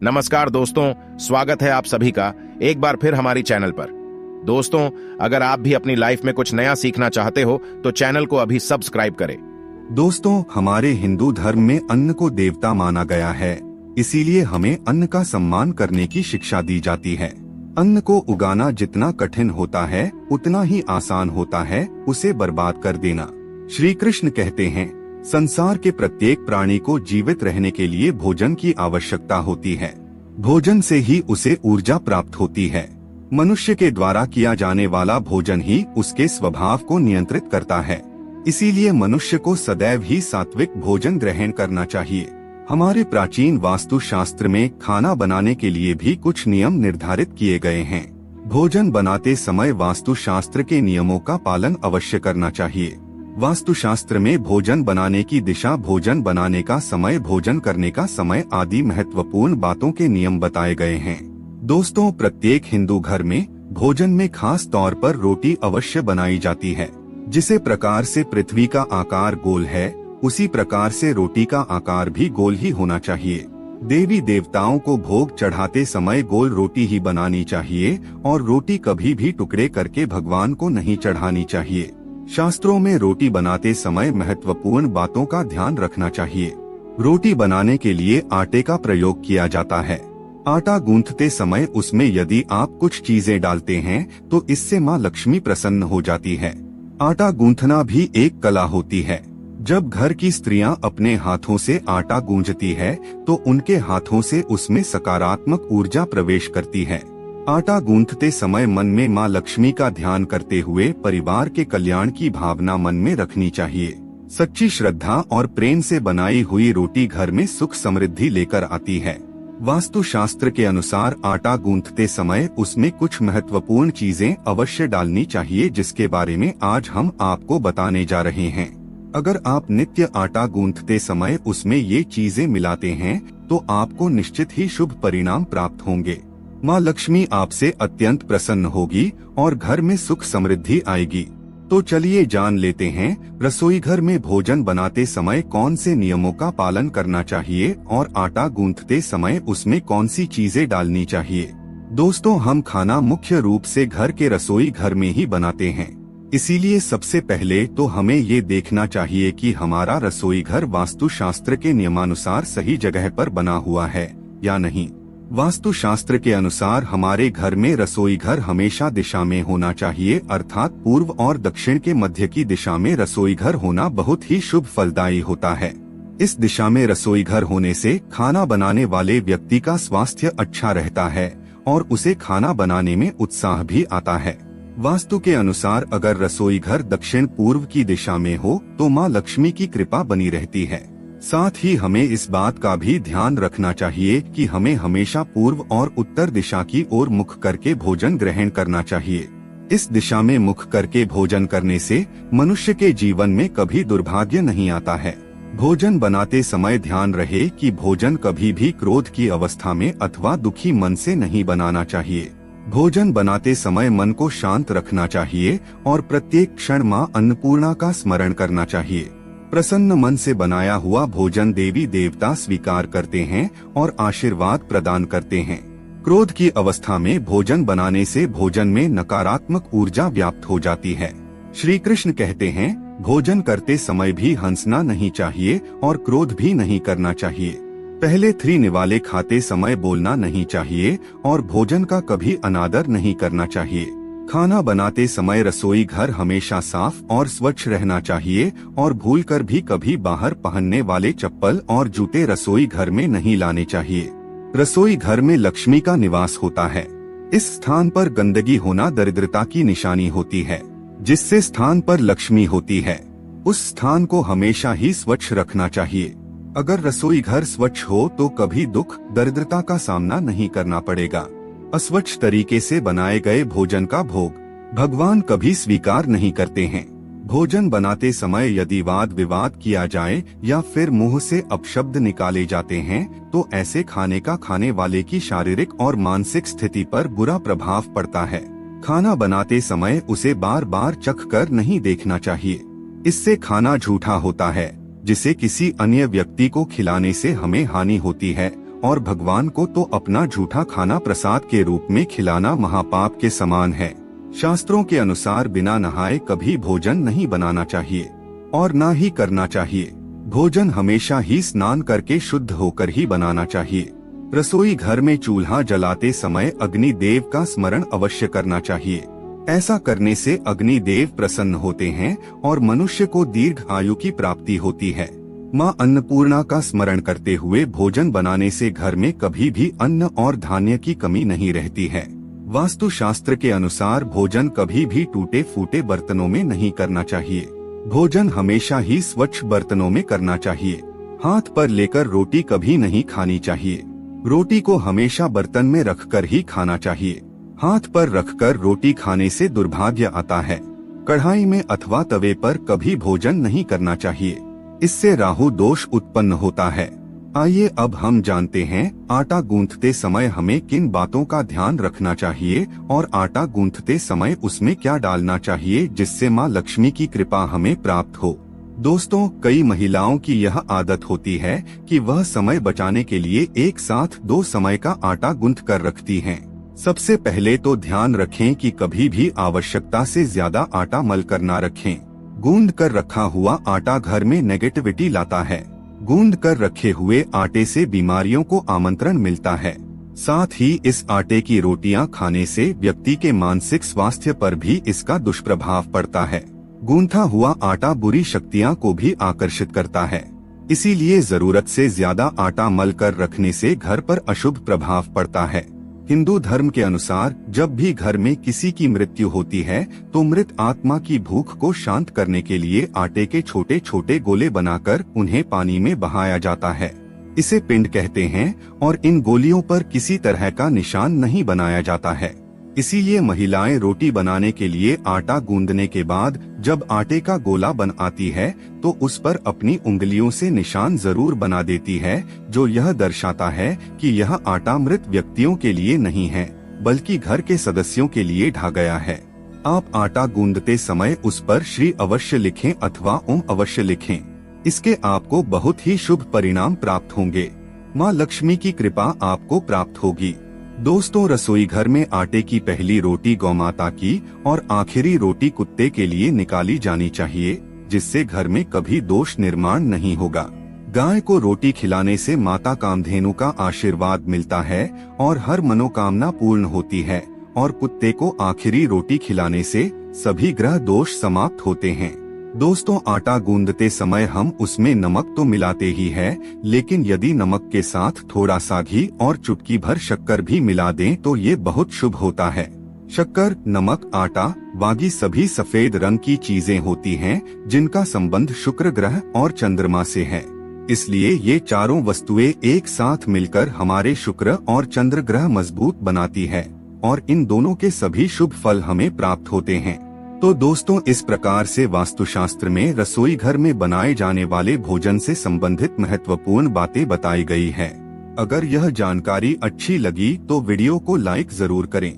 नमस्कार दोस्तों, स्वागत है आप सभी का एक बार फिर हमारी चैनल पर। दोस्तों, अगर आप भी अपनी लाइफ में कुछ नया सीखना चाहते हो तो चैनल को अभी सब्सक्राइब करें। दोस्तों, हमारे हिंदू धर्म में अन्न को देवता माना गया है, इसीलिए हमें अन्न का सम्मान करने की शिक्षा दी जाती है। अन्न को उगाना जितना कठिन होता है उतना ही आसान होता है उसे बर्बाद कर देना। श्री कृष्ण कहते हैं, संसार के प्रत्येक प्राणी को जीवित रहने के लिए भोजन की आवश्यकता होती है। भोजन से ही उसे ऊर्जा प्राप्त होती है। मनुष्य के द्वारा किया जाने वाला भोजन ही उसके स्वभाव को नियंत्रित करता है। इसीलिए मनुष्य को सदैव ही सात्विक भोजन ग्रहण करना चाहिए। हमारे प्राचीन वास्तु शास्त्र में खाना बनाने के लिए भी कुछ नियम निर्धारित किए गए हैं। भोजन बनाते समय वास्तु शास्त्र के नियमों का पालन अवश्य करना चाहिए। वास्तुशास्त्र में भोजन बनाने की दिशा, भोजन बनाने का समय, भोजन करने का समय आदि महत्वपूर्ण बातों के नियम बताए गए हैं। दोस्तों, प्रत्येक हिंदू घर में भोजन में खास तौर पर रोटी अवश्य बनाई जाती है। जिसे प्रकार से पृथ्वी का आकार गोल है, उसी प्रकार से रोटी का आकार भी गोल ही होना चाहिए। देवी देवताओं को भोग चढ़ाते समय गोल रोटी ही बनानी चाहिए और रोटी कभी भी टुकड़े करके भगवान को नहीं चढ़ानी चाहिए। शास्त्रों में रोटी बनाते समय महत्वपूर्ण बातों का ध्यान रखना चाहिए। रोटी बनाने के लिए आटे का प्रयोग किया जाता है। आटा गूंथते समय उसमें यदि आप कुछ चीजें डालते हैं तो इससे माँ लक्ष्मी प्रसन्न हो जाती है। आटा गूंथना भी एक कला होती है। जब घर की स्त्रियां अपने हाथों से आटा गूंजती है तो उनके हाथों से उसमें सकारात्मक ऊर्जा प्रवेश करती है। आटा गूंथते समय मन में माँ लक्ष्मी का ध्यान करते हुए परिवार के कल्याण की भावना मन में रखनी चाहिए। सच्ची श्रद्धा और प्रेम से बनाई हुई रोटी घर में सुख समृद्धि लेकर आती है। वास्तु शास्त्र के अनुसार आटा गूंथते समय उसमें कुछ महत्वपूर्ण चीजें अवश्य डालनी चाहिए, जिसके बारे में आज हम आपको बताने जा रहे हैं। अगर आप नित्य आटा गूंथते समय उसमें ये चीजें मिलाते हैं तो आपको निश्चित ही शुभ परिणाम प्राप्त होंगे। माँ लक्ष्मी आपसे अत्यंत प्रसन्न होगी और घर में सुख समृद्धि आएगी। तो चलिए जान लेते हैं रसोई घर में भोजन बनाते समय कौन से नियमों का पालन करना चाहिए और आटा गूंथते समय उसमें कौन सी चीजें डालनी चाहिए। दोस्तों, हम खाना मुख्य रूप से घर के रसोई घर में ही बनाते हैं। इसीलिए सबसे पहले तो हमें ये देखना चाहिए कि हमारा रसोई घर वास्तु शास्त्र के नियमानुसार सही जगह पर बना हुआ है या नहीं। वास्तु शास्त्र के अनुसार हमारे घर में रसोई घर हमेशा दिशा में होना चाहिए, अर्थात पूर्व और दक्षिण के मध्य की दिशा में रसोई घर होना बहुत ही शुभ फलदायी होता है। इस दिशा में रसोई घर होने से खाना बनाने वाले व्यक्ति का स्वास्थ्य अच्छा रहता है और उसे खाना बनाने में उत्साह भी आता है। वास्तु के अनुसार अगर रसोई घर दक्षिण पूर्व की दिशा में हो तो माँ लक्ष्मी की कृपा बनी रहती है। साथ ही हमें इस बात का भी ध्यान रखना चाहिए कि हमें हमेशा पूर्व और उत्तर दिशा की ओर मुख करके भोजन ग्रहण करना चाहिए। इस दिशा में मुख करके भोजन करने से मनुष्य के जीवन में कभी दुर्भाग्य नहीं आता है। भोजन बनाते समय ध्यान रहे कि भोजन कभी भी क्रोध की अवस्था में अथवा दुखी मन से नहीं बनाना चाहिए। भोजन बनाते समय मन को शांत रखना चाहिए और प्रत्येक क्षण माँ अन्नपूर्णा का स्मरण करना चाहिए। प्रसन्न मन से बनाया हुआ भोजन देवी देवता स्वीकार करते हैं और आशीर्वाद प्रदान करते हैं। क्रोध की अवस्था में भोजन बनाने से भोजन में नकारात्मक ऊर्जा व्याप्त हो जाती है। श्री कृष्ण कहते हैं, भोजन करते समय भी हंसना नहीं चाहिए और क्रोध भी नहीं करना चाहिए। पहले 3 निवाले खाते समय बोलना नहीं चाहिए और भोजन का कभी अनादर नहीं करना चाहिए। खाना बनाते समय रसोई घर हमेशा साफ और स्वच्छ रहना चाहिए और भूलकर भी कभी बाहर पहनने वाले चप्पल और जूते रसोई घर में नहीं लाने चाहिए। रसोई घर में लक्ष्मी का निवास होता है। इस स्थान पर गंदगी होना दरिद्रता की निशानी होती है। जिससे स्थान पर लक्ष्मी होती है उस स्थान को हमेशा ही स्वच्छ रखना चाहिए। अगर रसोई घर स्वच्छ हो तो कभी दुख दरिद्रता का सामना नहीं करना पड़ेगा। अस्वच्छ तरीके से बनाए गए भोजन का भोग भगवान कभी स्वीकार नहीं करते हैं। भोजन बनाते समय यदि वाद विवाद किया जाए या फिर मुंह से अपशब्द निकाले जाते हैं तो ऐसे खाने का खाने वाले की शारीरिक और मानसिक स्थिति पर बुरा प्रभाव पड़ता है। खाना बनाते समय उसे बार बार चख कर नहीं देखना चाहिए। इससे खाना झूठा होता है, जिसे किसी अन्य व्यक्ति को खिलाने से हमें हानि होती है और भगवान को तो अपना झूठा खाना प्रसाद के रूप में खिलाना महापाप के समान है। शास्त्रों के अनुसार बिना नहाए कभी भोजन नहीं बनाना चाहिए और ना ही करना चाहिए। भोजन हमेशा ही स्नान करके शुद्ध होकर ही बनाना चाहिए। रसोई घर में चूल्हा जलाते समय अग्नि देव का स्मरण अवश्य करना चाहिए। ऐसा करने से अग्नि देव प्रसन्न होते हैं और मनुष्य को दीर्घ आयु की प्राप्ति होती है। माँ अन्नपूर्णा का स्मरण करते हुए भोजन बनाने से घर में कभी भी अन्न और धान्य की कमी नहीं रहती है। वास्तु शास्त्र के अनुसार भोजन कभी भी टूटे फूटे बर्तनों में नहीं करना चाहिए। भोजन हमेशा ही स्वच्छ बर्तनों में करना चाहिए। हाथ पर लेकर रोटी कभी नहीं खानी चाहिए। रोटी को हमेशा बर्तन में रखकर ही खाना चाहिए। हाथ पर रखकर रोटी खाने से दुर्भाग्य आता है। कढ़ाई में अथवा तवे पर कभी भोजन नहीं करना चाहिए, इससे राहु दोष उत्पन्न होता है। आइए अब हम जानते हैं आटा गूंथते समय हमें किन बातों का ध्यान रखना चाहिए और आटा गूंथते समय उसमें क्या डालना चाहिए जिससे माँ लक्ष्मी की कृपा हमें प्राप्त हो। दोस्तों, कई महिलाओं की यह आदत होती है कि वह समय बचाने के लिए एक साथ 2 समय का आटा गूंथ कर रखती हैं। सबसे पहले तो ध्यान रखें कि कभी भी आवश्यकता से ज्यादा आटा मल कर ना रखें। गूंद कर रखा हुआ आटा घर में नेगेटिविटी लाता है। गूंद कर रखे हुए आटे से बीमारियों को आमंत्रण मिलता है। साथ ही इस आटे की रोटियां खाने से व्यक्ति के मानसिक स्वास्थ्य पर भी इसका दुष्प्रभाव पड़ता है। गूंथा हुआ आटा बुरी शक्तियां को भी आकर्षित करता है। इसीलिए जरूरत से ज्यादा आटा मल कर रखने से घर पर अशुभ प्रभाव पड़ता है। हिंदू धर्म के अनुसार जब भी घर में किसी की मृत्यु होती है तो मृत आत्मा की भूख को शांत करने के लिए आटे के छोटे छोटे गोले बनाकर उन्हें पानी में बहाया जाता है। इसे पिंड कहते हैं और इन गोलियों पर किसी तरह का निशान नहीं बनाया जाता है। इसीलिए महिलाएं रोटी बनाने के लिए आटा गूंदने के बाद जब आटे का गोला बन आती है तो उस पर अपनी उंगलियों से निशान जरूर बना देती है, जो यह दर्शाता है कि यह आटा मृत व्यक्तियों के लिए नहीं है बल्कि घर के सदस्यों के लिए ढा गया है। आप आटा गूंदते समय उस पर श्री अवश्य लिखें अथवा ओम अवश्य लिखें। इसके आपको बहुत ही शुभ परिणाम प्राप्त होंगे। माँ लक्ष्मी की कृपा आपको प्राप्त होगी। दोस्तों, रसोई घर में आटे की पहली रोटी गौमाता की और आखिरी रोटी कुत्ते के लिए निकाली जानी चाहिए, जिससे घर में कभी दोष निर्माण नहीं होगा। गाय को रोटी खिलाने से माता कामधेनु का आशीर्वाद मिलता है और हर मनोकामना पूर्ण होती है, और कुत्ते को आखिरी रोटी खिलाने से सभी ग्रह दोष समाप्त होते हैं। दोस्तों, आटा गूंदते समय हम उसमें नमक तो मिलाते ही हैं, लेकिन यदि नमक के साथ थोड़ा सा घी और चुटकी भर शक्कर भी मिला दें तो ये बहुत शुभ होता है। शक्कर, नमक, आटा, बागी सभी सफेद रंग की चीजें होती हैं जिनका संबंध शुक्र ग्रह और चंद्रमा से है। इसलिए ये चारों वस्तुएं एक साथ मिलकर हमारे शुक्र और चंद्र ग्रह मजबूत बनाती है और इन दोनों के सभी शुभ फल हमें प्राप्त होते हैं। तो दोस्तों, इस प्रकार से वास्तुशास्त्र में रसोई घर में बनाए जाने वाले भोजन से संबंधित महत्वपूर्ण बातें बताई गई है। अगर यह जानकारी अच्छी लगी तो वीडियो को लाइक जरूर करें।